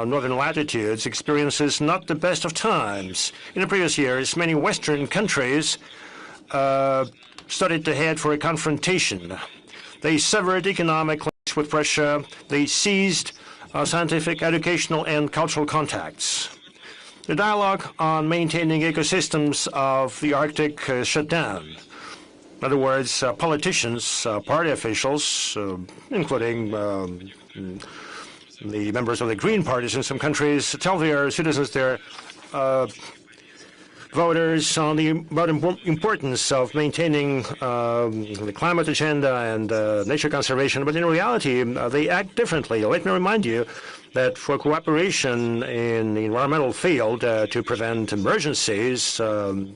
northern latitudes experiences not the best of times. In the previous years, many Western countries started to head for a confrontation. They severed economic links with Russia. They seized scientific, educational, and cultural contacts. The dialogue on maintaining ecosystems of the Arctic shut down. In other words, politicians, party officials, including the members of the Green parties in some countries, tell their citizens, their voters, on the importance of maintaining the climate agenda and nature conservation. But in reality, they act differently. Let me remind you that for cooperation in the environmental field to prevent emergencies of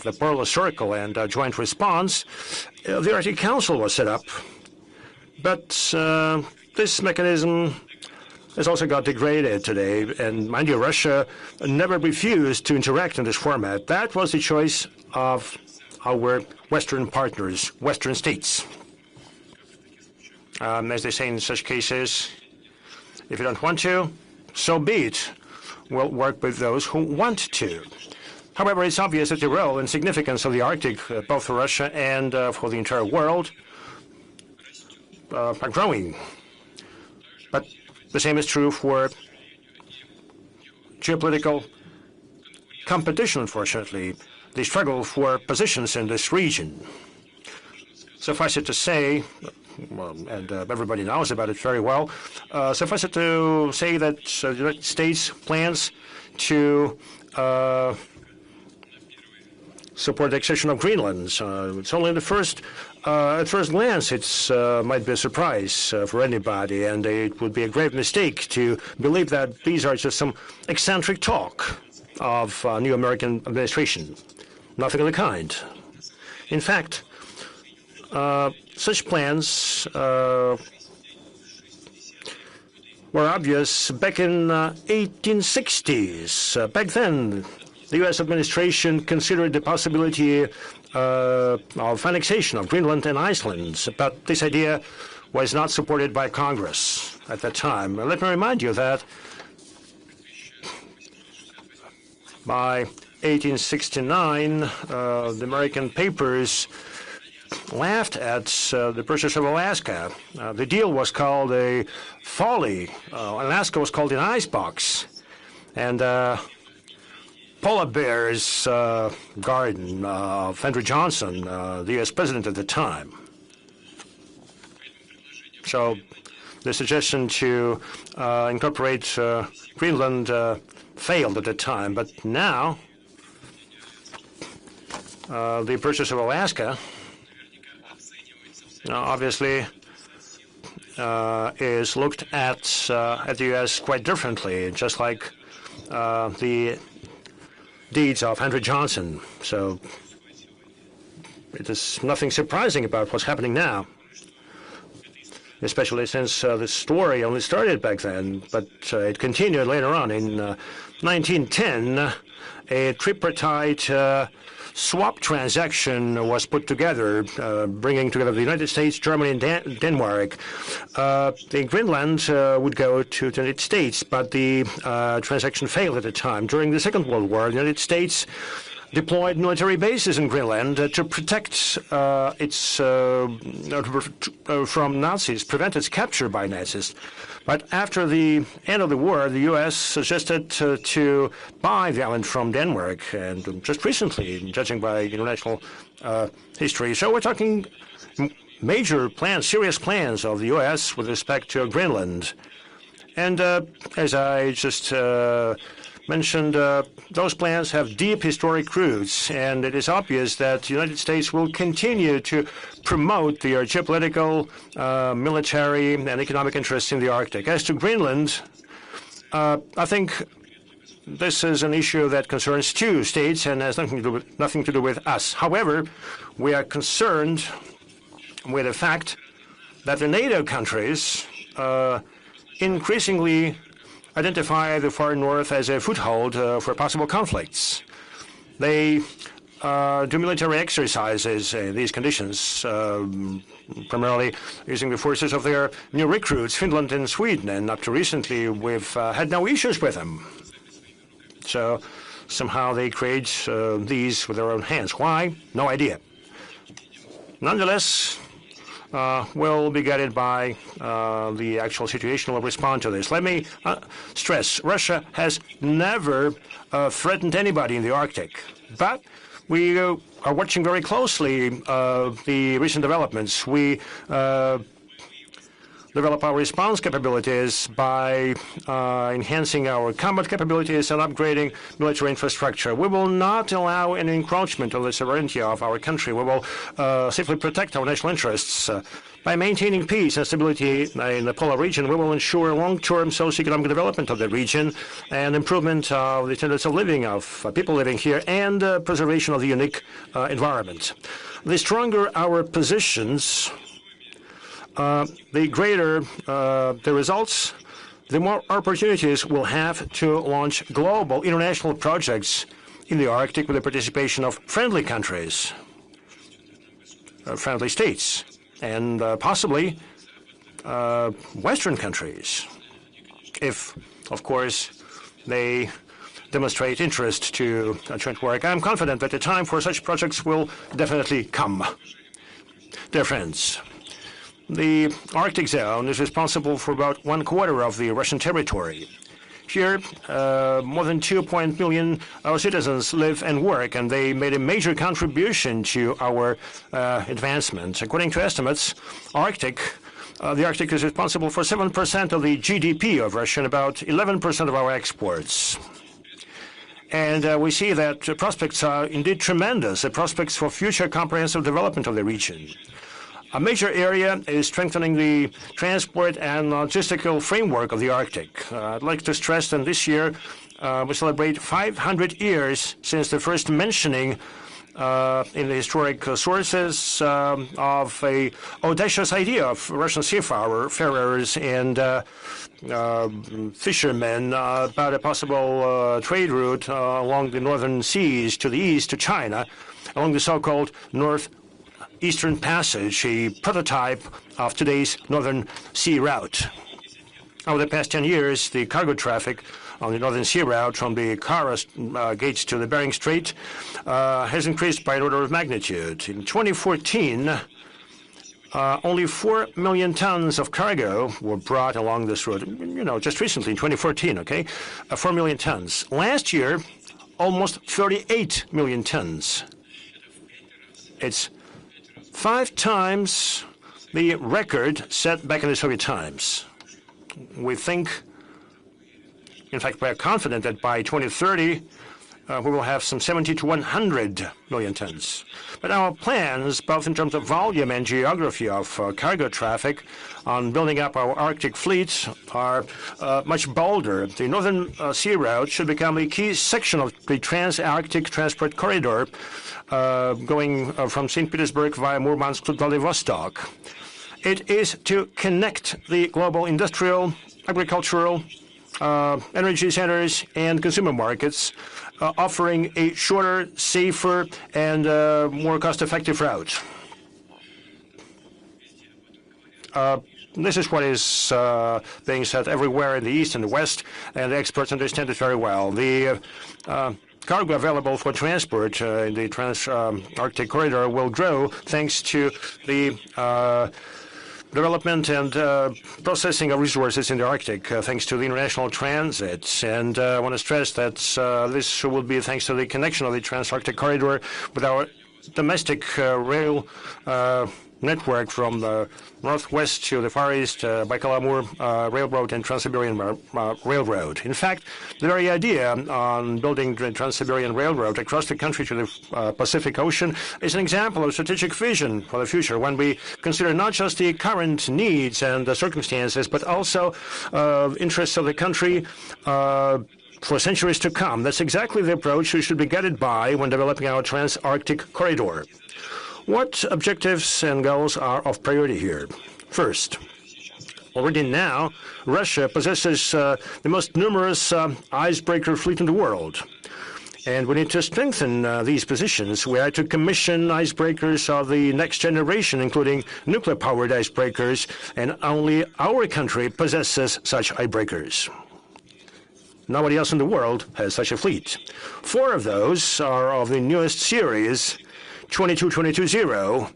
the polar circle and joint response, the Arctic Council was set up. But this mechanism has also got degraded today. And mind you, Russia never refused to interact in this format. That was the choice of our Western partners, Western states. As they say in such cases, if you don't want to, so be it. We'll work with those who want to. However, it's obvious that the role and significance of the Arctic, both for Russia and for the entire world, are growing. But the same is true for geopolitical competition, unfortunately, the struggle for positions in this region. Suffice it to say, and everybody knows about it very well, suffice it to say that the United States plans to support the accession of Greenland. It's only at first glance, it might be a surprise for anybody, and it would be a grave mistake to believe that these are just some eccentric talk of new American administration. Nothing of the kind. In fact, such plans were obvious back in 1860s. Back then, the U.S. administration considered the possibility of annexation of Greenland and Iceland, but this idea was not supported by Congress at that time. Let me remind you that by 1869, the American papers laughed at the purchase of Alaska. The deal was called a folly. Alaska was called an icebox. And Polar Bear's garden of Andrew Johnson, the U.S. president at the time. So the suggestion to incorporate Greenland failed at the time, but now the purchase of Alaska obviously is looked at the U.S. quite differently, just like the deeds of Andrew Johnson. So it is nothing surprising about what's happening now, especially since the story only started back then, but it continued later on. In 1910, a tripartite swap transaction was put together, bringing together the United States, Germany, and Denmark. The Greenland would go to the United States, but the transaction failed at the time. During the Second World War, the United States deployed military bases in Greenland to protect its from Nazis, prevent its capture by Nazis. But after the end of the war, the U.S. suggested to buy the island from Denmark, and just recently, judging by international history. So we're talking major plans, serious plans of the U.S. with respect to Greenland. And as I just mentioned, those plans have deep historic roots, and it is obvious that the United States will continue to promote their geopolitical, military, and economic interests in the Arctic. As to Greenland, I think this is an issue that concerns two states and has nothing to do with us. However, we are concerned with the fact that the NATO countries increasingly identify the far north as a foothold for possible conflicts. They do military exercises in these conditions, primarily using the forces of their new recruits, Finland and Sweden. And up to recently, we've had no issues with them. So somehow they create these with their own hands. Why? No idea. Nonetheless, we'll be guided by the actual situation. We'll respond to this. Let me stress, Russia has never threatened anybody in the Arctic. But we are watching very closely the recent developments. We develop our response capabilities by enhancing our combat capabilities and upgrading military infrastructure. We will not allow any encroachment on the sovereignty of our country. We will safely protect our national interests. By maintaining peace and stability in the polar region, we will ensure long-term socio-economic development of the region and improvement of the standards of living of people living here and preservation of the unique environment. The stronger our positions, the greater the results, the more opportunities we'll have to launch global international projects in the Arctic with the participation of friendly countries, friendly states, and possibly Western countries, if, of course, they demonstrate interest to joint work. I'm confident that the time for such projects will definitely come. Dear friends, the Arctic zone is responsible for about 1/4 of the Russian territory. Here, more than 2 million citizens live and work, and they made a major contribution to our advancement. According to estimates, the Arctic is responsible for 7% of the GDP of Russia and about 11% of our exports. And we see that the prospects are indeed tremendous, the prospects for future comprehensive development of the region. A major area is strengthening the transport and logistical framework of the Arctic. I'd like to stress that this year we celebrate 500 years since the first mentioning in the historic sources of a audacious idea of Russian seafarers and fishermen about a possible trade route along the northern seas to the east to China, along the so-called Eastern Passage, a prototype of today's Northern Sea route. Over the past 10 years, the cargo traffic on the Northern Sea route from the Kara gates to the Bering Strait has increased by an order of magnitude. In 2014, only 4 million tons of cargo were brought along this route. You know, just recently, in 2014, okay? 4 million tons. Last year, almost 38 million tons. It's 5 times the record set back in the Soviet times. We think, in fact, we are confident that by 2030, we will have some 70 to 100 million tons. But our plans, both in terms of volume and geography of cargo traffic, on building up our Arctic fleets are much bolder. The Northern Sea route should become a key section of the Trans-Arctic Transport Corridor, going from St. Petersburg via Murmansk to Vladivostok. It is to connect the global industrial, agricultural, energy centers and consumer markets, offering a shorter, safer, and more cost-effective route. This is what is being said everywhere in the East and the West, and the experts understand it very well. The cargo available for transport in the Trans-Arctic Corridor will grow thanks to the development and processing of resources in the Arctic, thanks to the international transits. And I want to stress that this will be thanks to the connection of the Trans-Arctic Corridor with our domestic rail network from the northwest to the Far East, Baikal-Amur Railroad and Trans-Siberian Railroad. In fact, the very idea on building the Trans-Siberian Railroad across the country to the Pacific Ocean is an example of strategic vision for the future when we consider not just the current needs and the circumstances, but also interests of the country for centuries to come. That's exactly the approach we should be guided by when developing our Trans-Arctic Corridor. What objectives and goals are of priority here? First, already now, Russia possesses the most numerous icebreaker fleet in the world. And we need to strengthen these positions. We are to commission icebreakers of the next generation, including nuclear-powered icebreakers, and only our country possesses such icebreakers. Nobody else in the world has such a fleet. 4 of those are of the newest series, 22-22-0,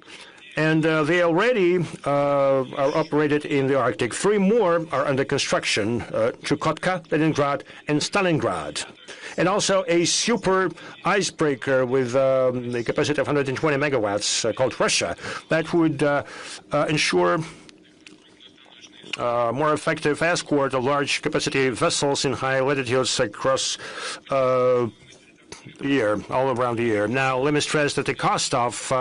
and they already are operated in the Arctic. 3 more are under construction, Chukotka, Leningrad, and Stalingrad. And also a super icebreaker with the capacity of 120 megawatts called Russia that would ensure more effective escort of large capacity vessels in high latitudes across year, all around the year. Now, let me stress that the cost of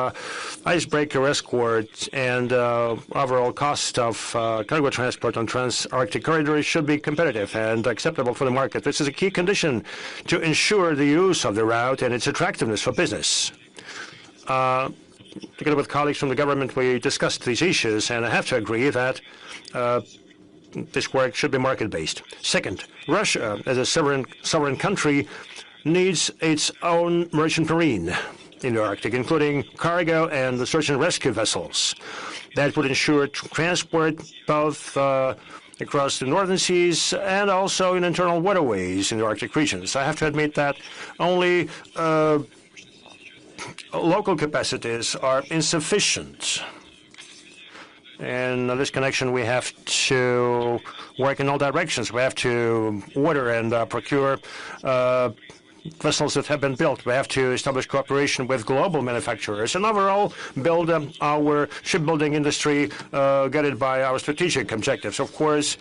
icebreaker escort and overall cost of cargo transport on trans-Arctic corridors should be competitive and acceptable for the market. This is a key condition to ensure the use of the route and its attractiveness for business. Together with colleagues from the government, we discussed these issues, and I have to agree that this work should be market-based. Second, Russia, as a sovereign country, needs its own merchant marine in the Arctic, including cargo and the search and rescue vessels. That would ensure transport both across the northern seas and also in internal waterways in the Arctic regions. I have to admit that only local capacities are insufficient. And in this connection, we have to work in all directions. We have to order and procure vessels that have been built. We have to establish cooperation with global manufacturers and overall build our shipbuilding industry guided by our strategic objectives. Of course,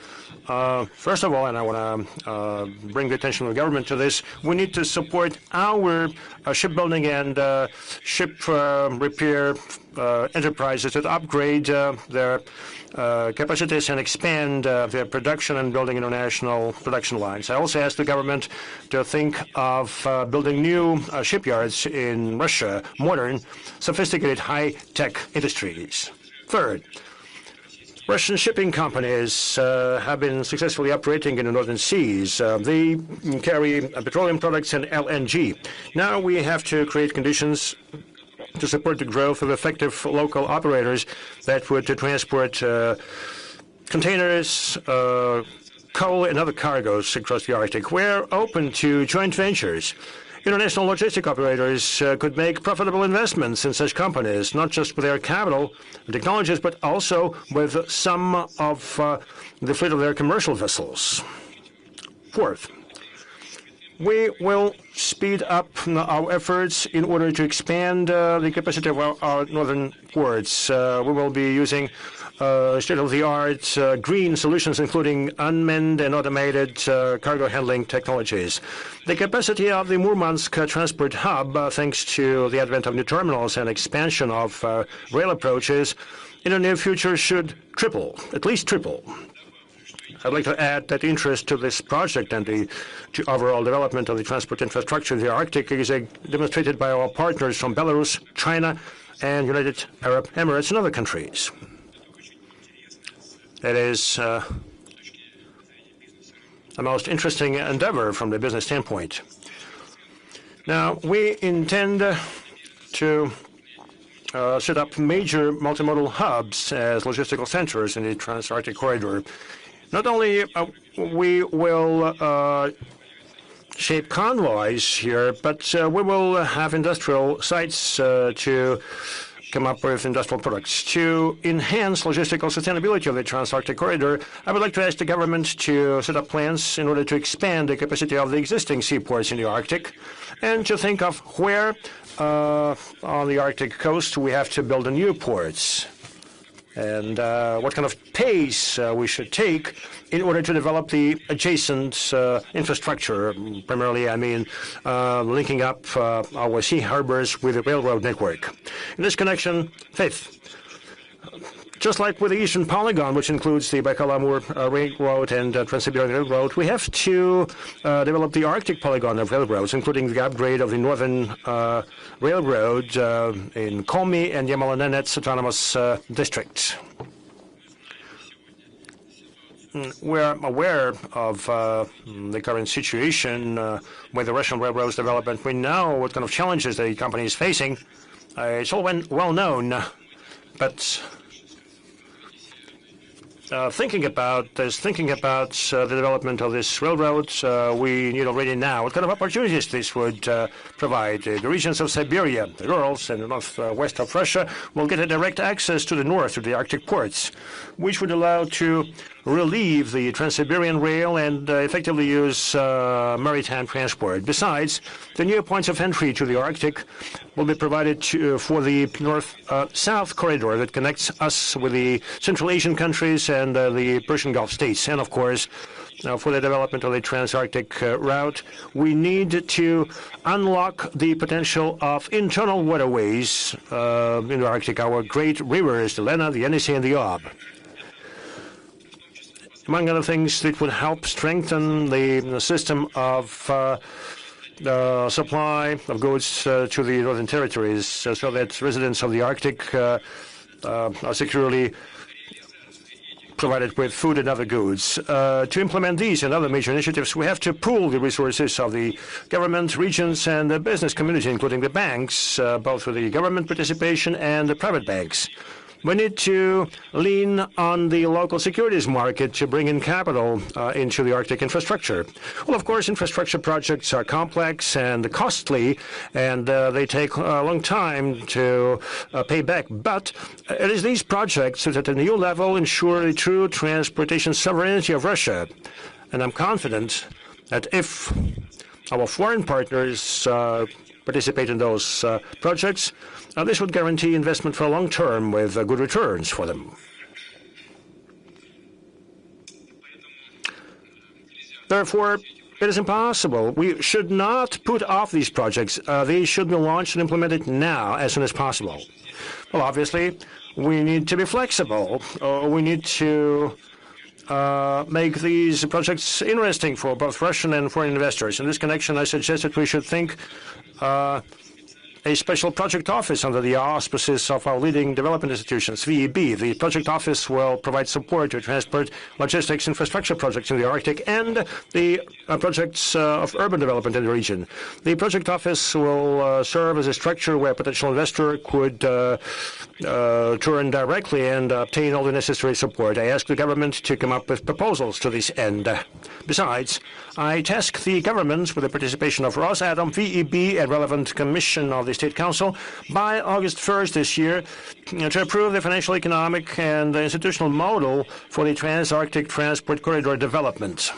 first of all, and I want to bring the attention of the government to this, we need to support our shipbuilding and ship repair enterprises that upgrade their capacities and expand their production and building international production lines. I also asked the government to think of building new shipyards in Russia, modern, sophisticated, high-tech industries. Third, Russian shipping companies have been successfully operating in the northern seas. They carry petroleum products and LNG. Now we have to create conditions to support the growth of effective local operators that would transport containers, coal, and other cargoes across the Arctic. We're open to joint ventures. International logistic operators could make profitable investments in such companies, not just with their capital and technologies, but also with some of the fleet of their commercial vessels. Fourth, we will speed up our efforts in order to expand the capacity of our northern ports. We will be using state-of-the-art green solutions, including unmanned and automated cargo handling technologies. The capacity of the Murmansk transport hub, thanks to the advent of new terminals and expansion of rail approaches, in the near future should triple, at least triple. I'd like to add that interest to this project and the overall development of the transport infrastructure in the Arctic is demonstrated by our partners from Belarus, China, and United Arab Emirates and other countries. It is a most interesting endeavor from the business standpoint. Now, we intend to set up major multimodal hubs as logistical centers in the Trans-Arctic corridor. Not only we will shape convoys here, but we will have industrial sites to come up with industrial products. To enhance logistical sustainability of the Trans-Arctic corridor, I would like to ask the government to set up plans in order to expand the capacity of the existing seaports in the Arctic and to think of where on the Arctic coast we have to build new ports and what kind of pace we should take in order to develop the adjacent infrastructure. Primarily, I mean, linking up our sea harbors with the railroad network. In this connection, fifth, just like with the Eastern Polygon, which includes the Baikal-Amur Railroad and Trans-Siberian Railroad, we have to develop the Arctic Polygon of railroads, including the upgrade of the Northern Railroad in Komi and Yamal-Nenets Autonomous District. we're aware of the current situation with the Russian railroads development. We know what kind of challenges the company is facing. It's all well known, but thinking about the development of this railroad, we need already now what kind of opportunities this would provide. The regions of Siberia, the Urals, and the northwest of Russia will get a direct access to the north, to the Arctic ports, which would allow to relieve the Trans-Siberian Rail and effectively use maritime transport. Besides, the new points of entry to the Arctic will be provided for the north-south corridor that connects us with the Central Asian countries and the Persian Gulf states. And, of course, for the development of the Trans-Arctic route, we need to unlock the potential of internal waterways in the Arctic, our great rivers, the Lena, the Yenisei, and the Ob. Among other things, it would help strengthen the system of supply of goods to the northern territories so that residents of the Arctic are securely provided with food and other goods. To implement these and other major initiatives, we have to pool the resources of the government, regions, and the business community, including the banks, both with the government participation and the private banks. We need to lean on the local securities market to bring in capital into the Arctic infrastructure. Well, of course, infrastructure projects are complex and costly, and they take a long time to pay back. But it is these projects that at a new level ensure the true transportation sovereignty of Russia. And I'm confident that if our foreign partners participate in those projects, this would guarantee investment for a long term with good returns for them. Therefore, it is impossible. We should not put off these projects. They should be launched and implemented now, as soon as possible. Well, obviously, we need to be flexible. We need to make these projects interesting for both Russian and foreign investors. In this connection, I suggest that we should think a special project office under the auspices of our leading development institutions, VEB. The project office will provide support to transport, logistics, infrastructure projects in the Arctic and the projects of urban development in the region. The project office will serve as a structure where a potential investor could turn directly and obtain all the necessary support. I ask the government to come up with proposals to this end. Besides, I task the governments with the participation of Rosatom, VEB, and relevant commission of the State Council by August 1st this year to approve the financial, economic, and institutional model for the Trans-Arctic Transport Corridor development.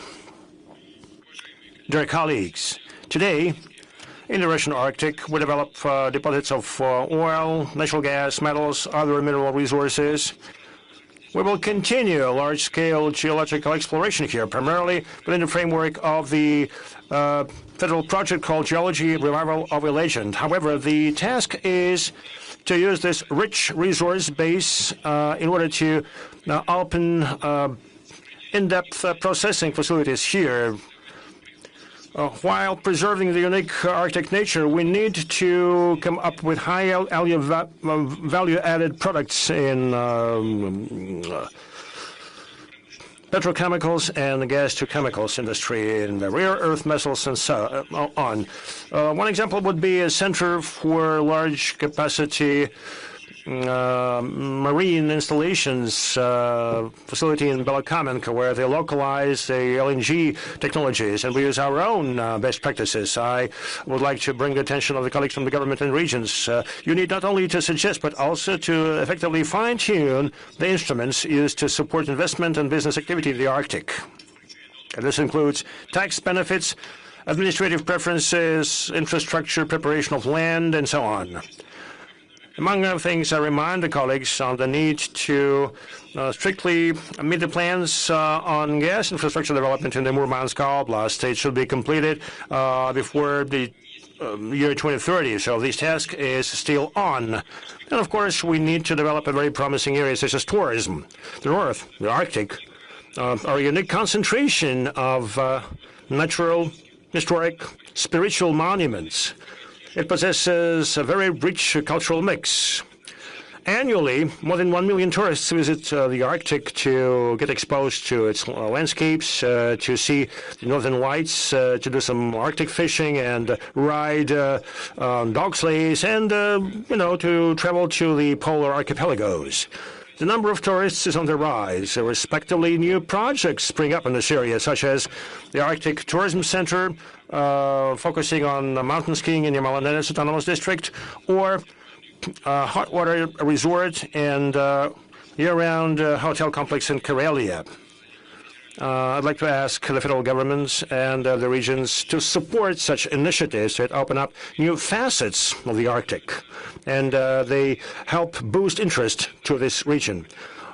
Dear colleagues, today, in the Russian Arctic, we develop deposits of oil, natural gas, metals, other mineral resources. We will continue large-scale geological exploration here, primarily within the framework of the federal project called Geology Revival of a Legend. However, the task is to use this rich resource base in order to open in-depth processing facilities here. While preserving the unique Arctic nature, we need to come up with high value-added products in petrochemicals and the gas-to-chemicals industry, in the rare earth metals, and so on. One example would be a center for large-capacity marine installations facility in Belokamenka, where they localize the LNG technologies, and we use our own best practices. I would like to bring the attention of the colleagues from the government and regions. You need not only to suggest, but also to effectively fine-tune the instruments used to support investment and business activity in the Arctic. And this includes tax benefits, administrative preferences, infrastructure, preparation of land, and so on. Among other things, I remind the colleagues on the need to strictly meet the plans on gas infrastructure development in the Murmansk Oblast. It should be completed before the year 2030, so this task is still on. And of course, we need to develop a very promising area such as tourism. The North, the Arctic, are a unique concentration of natural, historic, spiritual monuments. It possesses a very rich cultural mix. Annually, more than 1 million tourists visit the Arctic to get exposed to its landscapes, to see the northern lights, to do some Arctic fishing and ride dog sleighs, and, to travel to the polar archipelagos. The number of tourists is on the rise. Respectively, new projects spring up in this area, such as the Arctic Tourism Center, focusing on mountain skiing in Yamal-Nenets Autonomous District, or hot water resort and year-round hotel complex in Karelia. I'd like to ask the federal governments and the regions to support such initiatives that open up new facets of the Arctic, and they help boost interest to this region.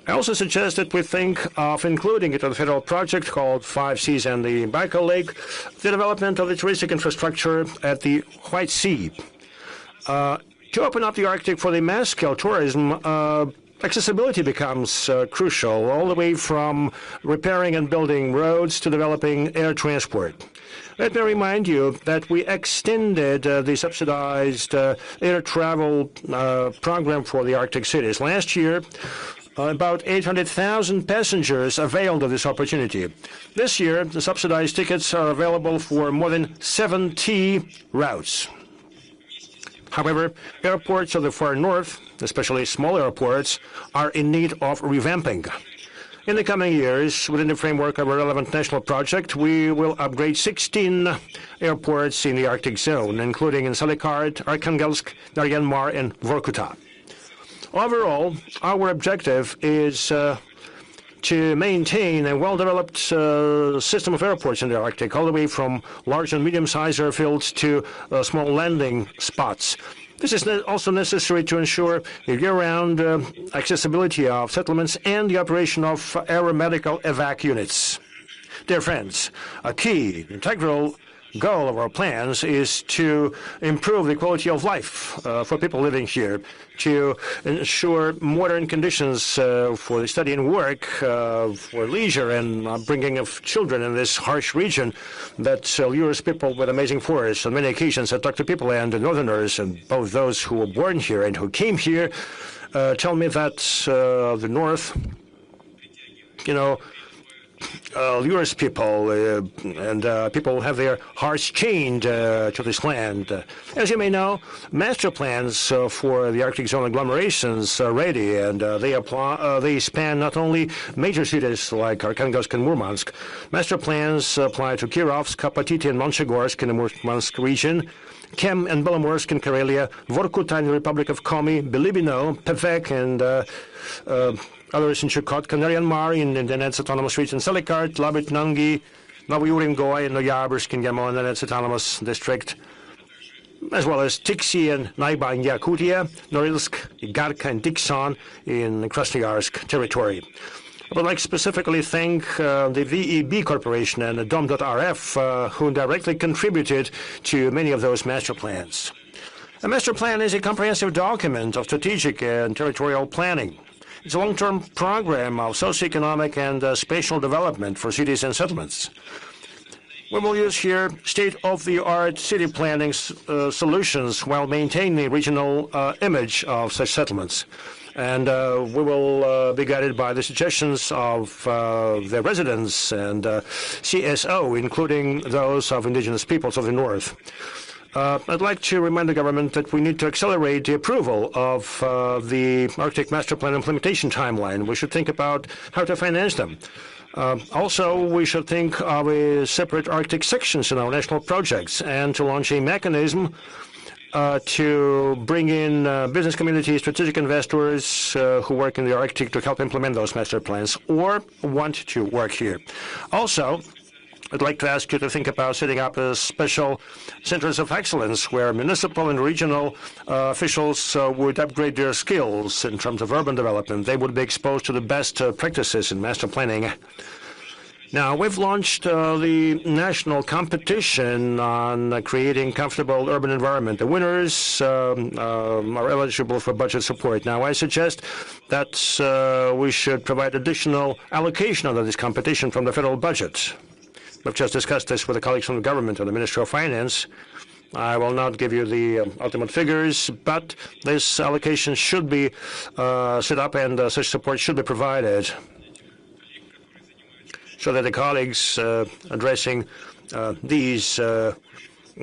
I also suggest that we think of including it in a federal project called 5 Seas and the Baikal Lake, the development of the touristic infrastructure at the White Sea. To open up the Arctic for the mass-scale tourism, accessibility becomes crucial, all the way from repairing and building roads to developing air transport. Let me remind you that we extended the subsidized air travel program for the Arctic cities. Last year, about 800,000 passengers availed of this opportunity. This year, the subsidized tickets are available for more than 70 routes. However, airports of the far north, especially small airports, are in need of revamping. In the coming years, within the framework of a relevant national project, we will upgrade 16 airports in the Arctic zone, including in Salikard, Arkhangelsk, Naryan-Mar, and Vorkuta. Overall, our objective is to maintain a well-developed system of airports in the Arctic, all the way from large and medium-sized airfields to small landing spots. This is also necessary to ensure the year-round accessibility of settlements and the operation of aeromedical evac units. Dear friends, a key, integral goal of our plans is to improve the quality of life for people living here, to ensure modern conditions for study and work, for leisure and bringing of children in this harsh region that lures people with amazing forests. On many occasions, I talk to people and Northerners, and both those who were born here and who came here, tell me that the North, lures people, and people have their hearts chained to this land. As you may know, master plans for the Arctic zone agglomerations are ready, and they span not only major cities like Arkhangelsk and Murmansk. Master plans apply to Kirovsk, Kapatiti, and Monchegorsk in the Murmansk region, Kem and Belomorsk in Karelia, Vorkuta in the Republic of Komi, Bilibino, Pevek, and others in Chukotka, Naryan-Mar in the Nenets Autonomous Region, Salikard, Labit, Nangi, Novyurim-Goy, and Noyabrsk in Yamal-Nenets Autonomous District, as well as Tiksi and Naiba in Yakutia, Norilsk, Igarka, and Dikson in Krasnoyarsk territory. I would like to specifically thank the VEB Corporation and Dom.RF, who directly contributed to many of those master plans. A master plan is a comprehensive document of strategic and territorial planning. It's a long-term program of socioeconomic and spatial development for cities and settlements. We will use here state-of-the-art city planning solutions while maintaining the regional image of such settlements. And we will be guided by the suggestions of the residents and CSO, including those of indigenous peoples of the North. I'd like to remind the government that we need to accelerate the approval of the Arctic Master Plan implementation timeline. We should think about how to finance them. Also, we should think of a separate Arctic sections in our national projects and to launch a mechanism to bring in business community, strategic investors who work in the Arctic to help implement those master plans or want to work here. Also, I'd like to ask you to think about setting up special centers of excellence where municipal and regional officials would upgrade their skills in terms of urban development. They would be exposed to the best practices in master planning. Now, we've launched the national competition on creating comfortable urban environment. The winners are eligible for budget support. Now, I suggest that we should provide additional allocation under this competition from the federal budget. We've just discussed this with the colleagues from the government and the Ministry of Finance, I will not give you the ultimate figures, but this allocation should be set up and such support should be provided so that the colleagues addressing these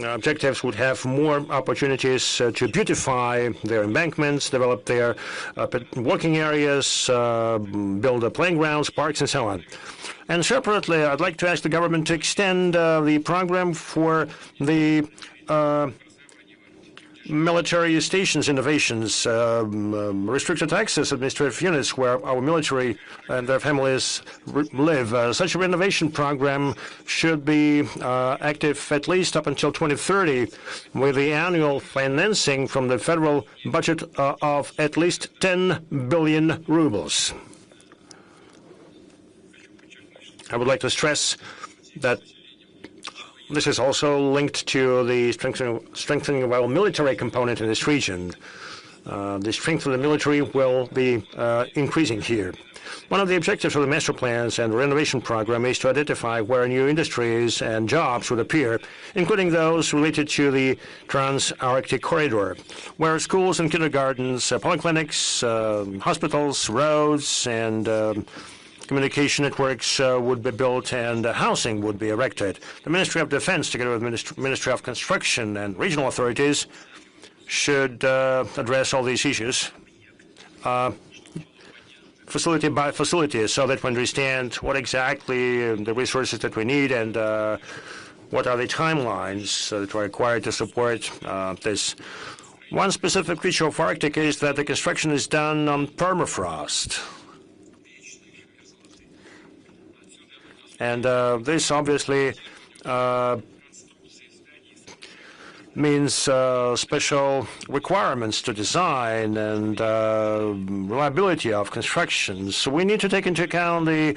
objectives would have more opportunities to beautify their embankments, develop their walking areas, build playgrounds, parks, and so on. And separately, I'd like to ask the government to extend the program for the military stations innovations, restricted access administrative units where our military and their families live. Such a renovation program should be active at least up until 2030, with the annual financing from the federal budget of at least 10 billion rubles. I would like to stress that this is also linked to the strengthening of our military component in this region. The strength of the military will be increasing here. One of the objectives of the master plans and renovation program is to identify where new industries and jobs would appear, including those related to the Trans-Arctic corridor, where schools and kindergartens, polyclinics, hospitals, roads, and communication networks would be built and housing would be erected. The Ministry of Defense, together with Ministry of Construction and regional authorities, should address all these issues facility by facility, so that we understand what exactly the resources that we need and what are the timelines that are required to support this. One specific feature of Arctic is that the construction is done on permafrost. And this obviously means special requirements to design and reliability of construction. So we need to take into account the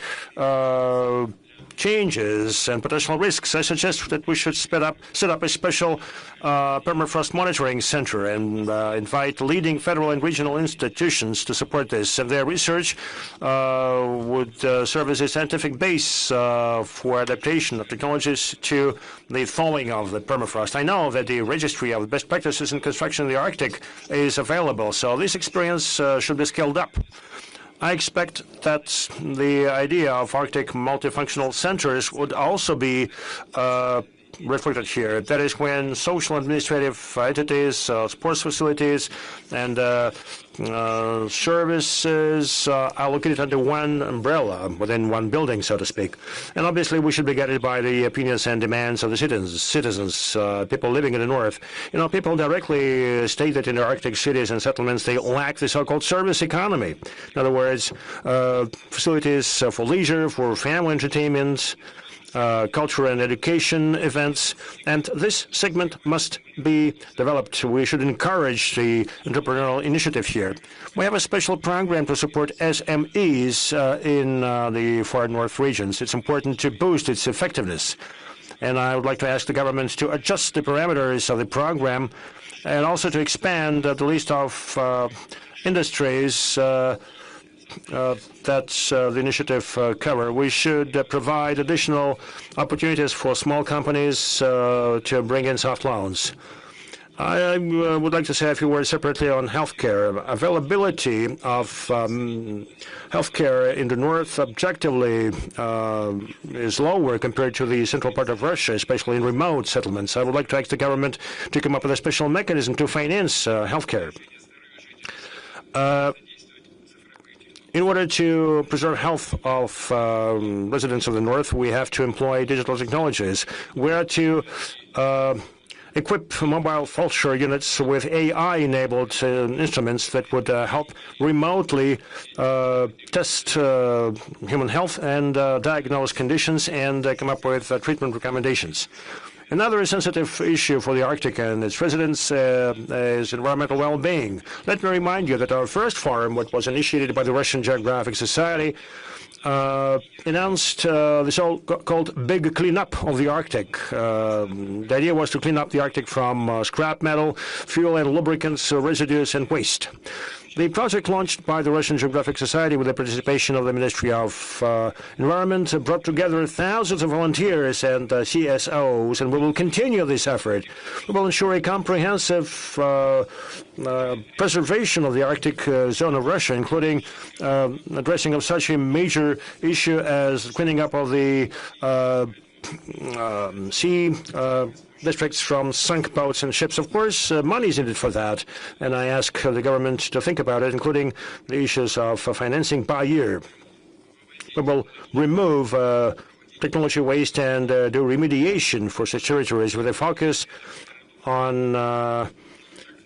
changes and potential risks. I suggest that we should set up a special permafrost monitoring center and invite leading federal and regional institutions to support this. And their research would serve as a scientific base for adaptation of technologies to the thawing of the permafrost. I know that the registry of best practices in construction in the Arctic is available, so this experience should be scaled up. I expect that the idea of Arctic multifunctional centers would also be reflected here. That is when social administrative entities, sports facilities, and services are located under one umbrella, within one building, so to speak. And obviously, we should be guided by the opinions and demands of the citizens, people living in the north. You know, people directly state that in the Arctic cities and settlements, they lack the so-called service economy. In other words, facilities for leisure, for family entertainment, culture and education events, and this segment must be developed. We should encourage the entrepreneurial initiative here. We have a special program to support SMEs in the far north regions. It's important to boost its effectiveness. And I would like to ask the government to adjust the parameters of the program and also to expand the list of industries that the initiative cover. We should provide additional opportunities for small companies to bring in soft loans. I would like to say a few words separately on healthcare. Availability of healthcare in the north objectively is lower compared to the central part of Russia, especially in remote settlements. I would like to ask the government to come up with a special mechanism to finance healthcare. In order to preserve health of residents of the north, we have to employ digital technologies. We are to equip mobile vulture units with AI-enabled instruments that would help remotely test human health and diagnose conditions and come up with treatment recommendations. Another sensitive issue for the Arctic and its residents is environmental well-being. Let me remind you that our first forum, what was initiated by the Russian Geographic Society, announced the so-called big cleanup of the Arctic. The idea was to clean up the Arctic from scrap metal, fuel and lubricants, residues, and waste. The project launched by the Russian Geographic Society with the participation of the Ministry of Environment brought together thousands of volunteers and CSOs, and we will continue this effort. We will ensure a comprehensive preservation of the Arctic zone of Russia, including addressing of such a major issue as cleaning up of the sea districts from sunk boats and ships. Of course, money is needed for that, and I ask the government to think about it, including the issues of financing by year. We will remove technology waste and do remediation for such territories with a focus on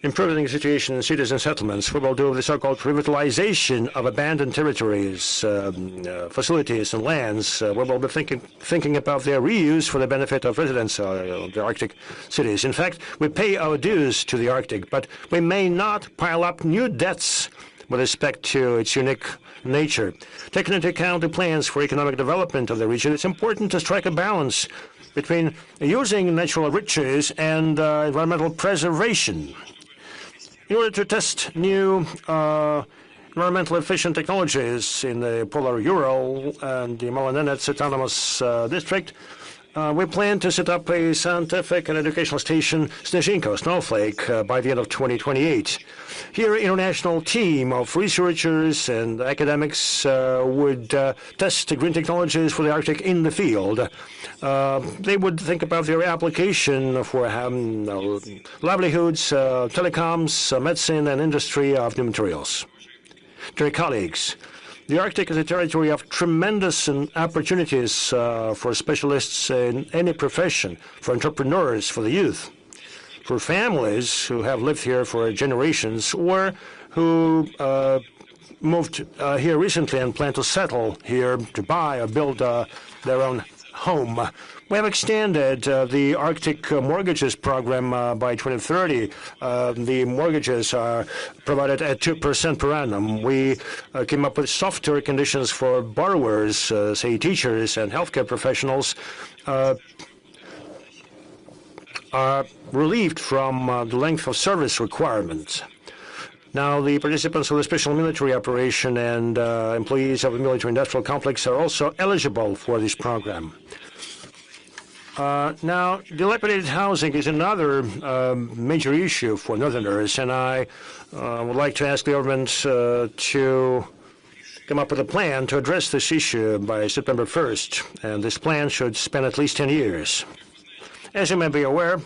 improving the situation in cities and settlements. We will do the so-called revitalization of abandoned territories, facilities, and lands. We will be thinking about their reuse for the benefit of residents of the Arctic cities. In fact, we pay our dues to the Arctic, but we may not pile up new debts with respect to its unique nature. Taking into account the plans for economic development of the region, it's important to strike a balance between using natural riches and environmental preservation. In order to test new environmentally efficient technologies in the Polar Ural and the Malanenets Autonomous District, we plan to set up a scientific and educational station, Snezhinka, Snowflake, by the end of 2028. Here, an international team of researchers and academics would test green technologies for the Arctic in the field. They would think about their application for livelihoods, telecoms, medicine, and industry of new materials. Dear colleagues, the Arctic is a territory of tremendous opportunities for specialists in any profession, for entrepreneurs, for the youth, for families who have lived here for generations or who moved here recently and plan to settle here to buy or build their own home. We have extended the Arctic mortgages program by 2030. The mortgages are provided at 2% per annum. We came up with softer conditions for borrowers, say teachers and healthcare professionals, are relieved from the length of service requirements. Now, the participants of the special military operation and employees of the military-industrial complex are also eligible for this program. Now, dilapidated housing is another major issue for Northerners, and I would like to ask the government to come up with a plan to address this issue by September 1st, and this plan should span at least 10 years. As you may be aware,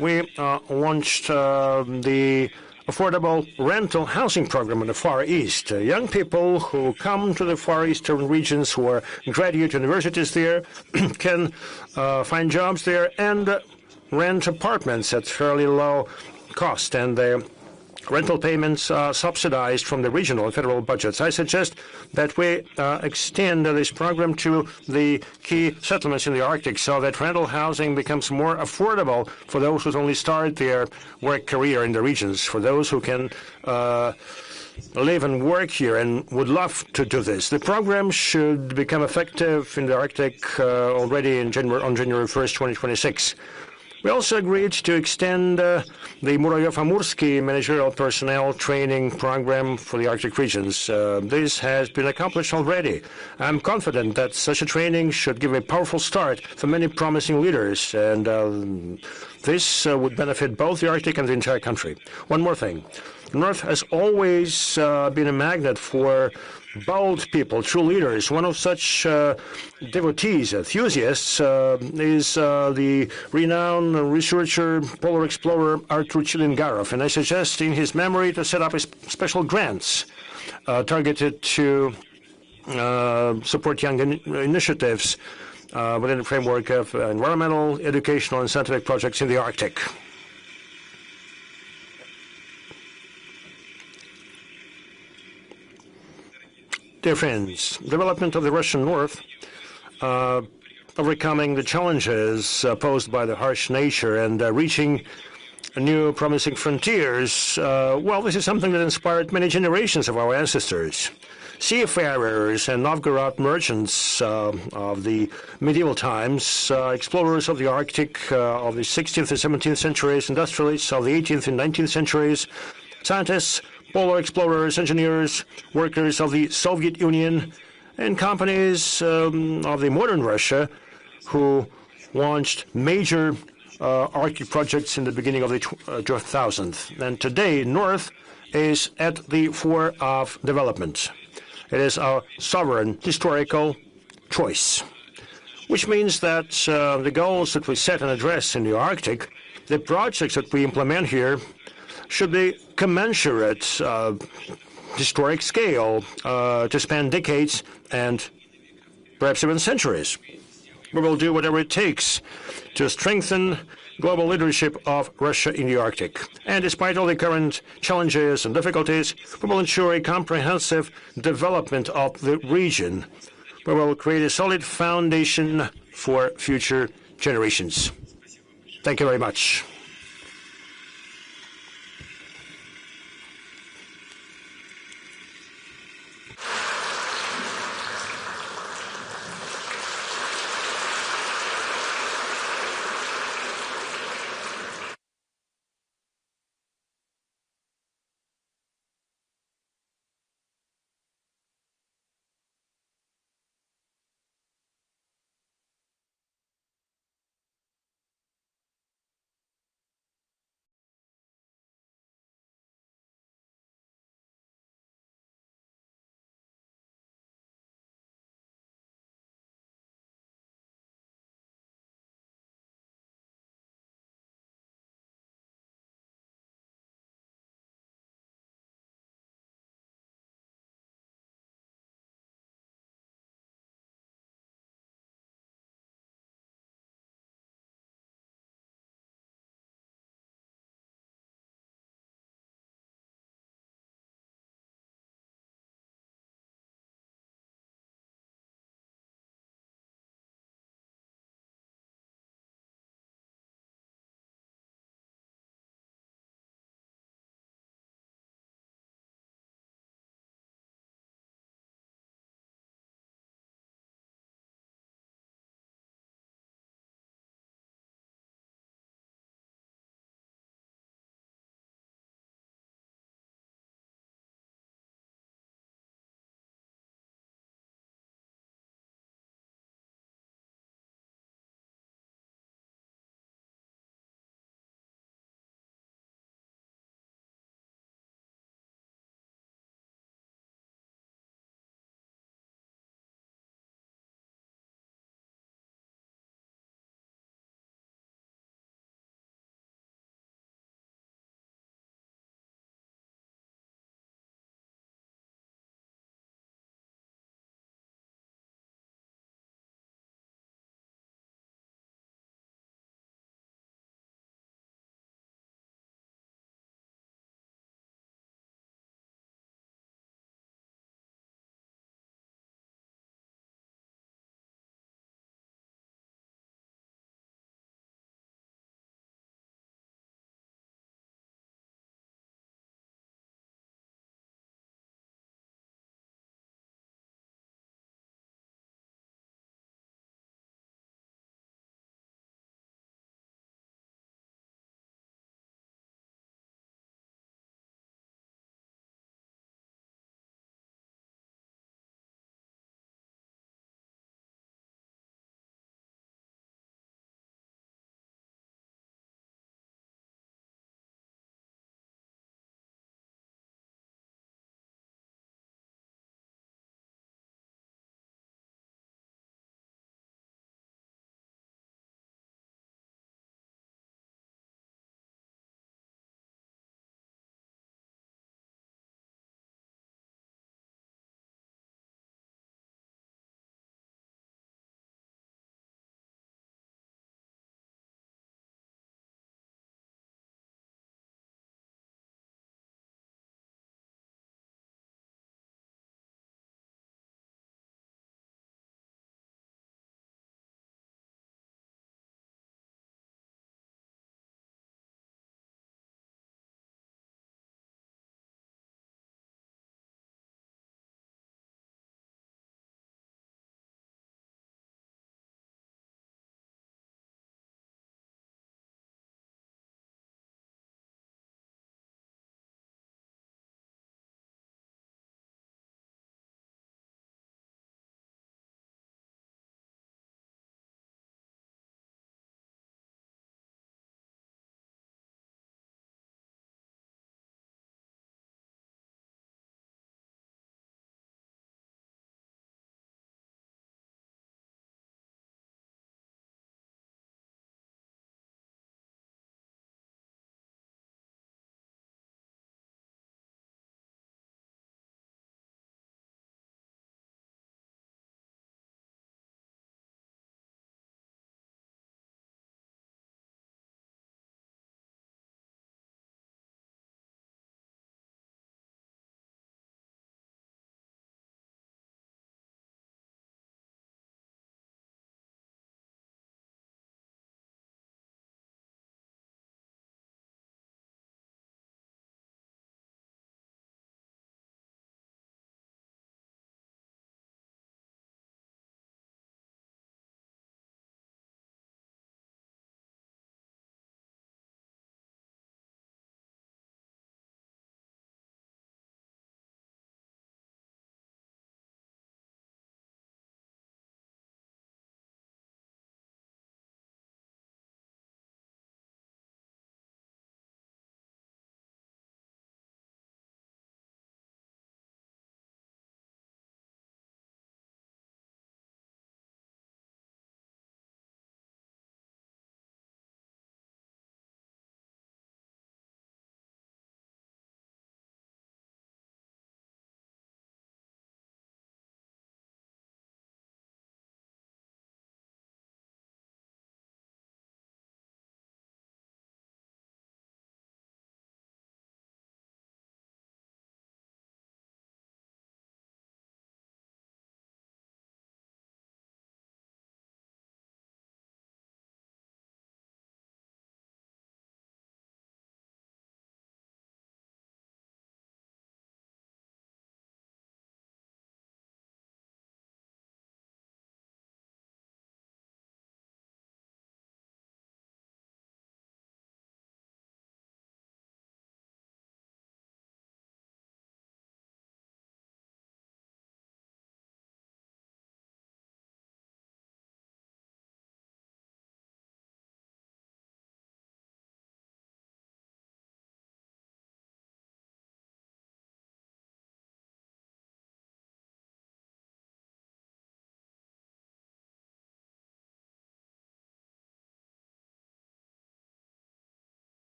we launched the affordable rental housing program in the Far East. Young people who come to the Far Eastern regions who are graduate universities there can find jobs there and rent apartments at fairly low cost, and the rental payments are subsidized from the regional and federal budgets. I suggest that we extend this program to the key settlements in the Arctic so that rental housing becomes more affordable for those who only start their work career in the regions, for those who can live and work here and would love to do this. The program should become effective in the Arctic already on January 1st, 2026. We also agreed to extend the Muravyov-Amursky managerial personnel training program for the Arctic regions. This has been accomplished already. I'm confident that such a training should give a powerful start for many promising leaders, and this would benefit both the Arctic and the entire country. One more thing. The North has always been a magnet for bold people, true leaders. One of such devotees, enthusiasts, is the renowned researcher, polar explorer Artur Chilingarov, and I suggest in his memory to set up special grants targeted to support young initiatives within the framework of environmental, educational, and scientific projects in the Arctic. Dear friends, development of the Russian North, overcoming the challenges posed by the harsh nature and reaching new promising frontiers, well, this is something that inspired many generations of our ancestors. Seafarers and Novgorod merchants of the medieval times, explorers of the Arctic of the 16th and 17th centuries, industrialists of the 18th and 19th centuries, scientists, polar explorers, engineers, workers of the Soviet Union, and companies of the modern Russia who launched major Arctic projects in the beginning of the 2000s. And today, North is at the fore of development. It is our sovereign historical choice, which means that the goals that we set and address in the Arctic, the projects that we implement here, should be commensurate historic scale to span decades and perhaps even centuries. We will do whatever it takes to strengthen global leadership of Russia in the Arctic. And despite all the current challenges and difficulties, we will ensure a comprehensive development of the region. We will create a solid foundation for future generations. Thank you very much.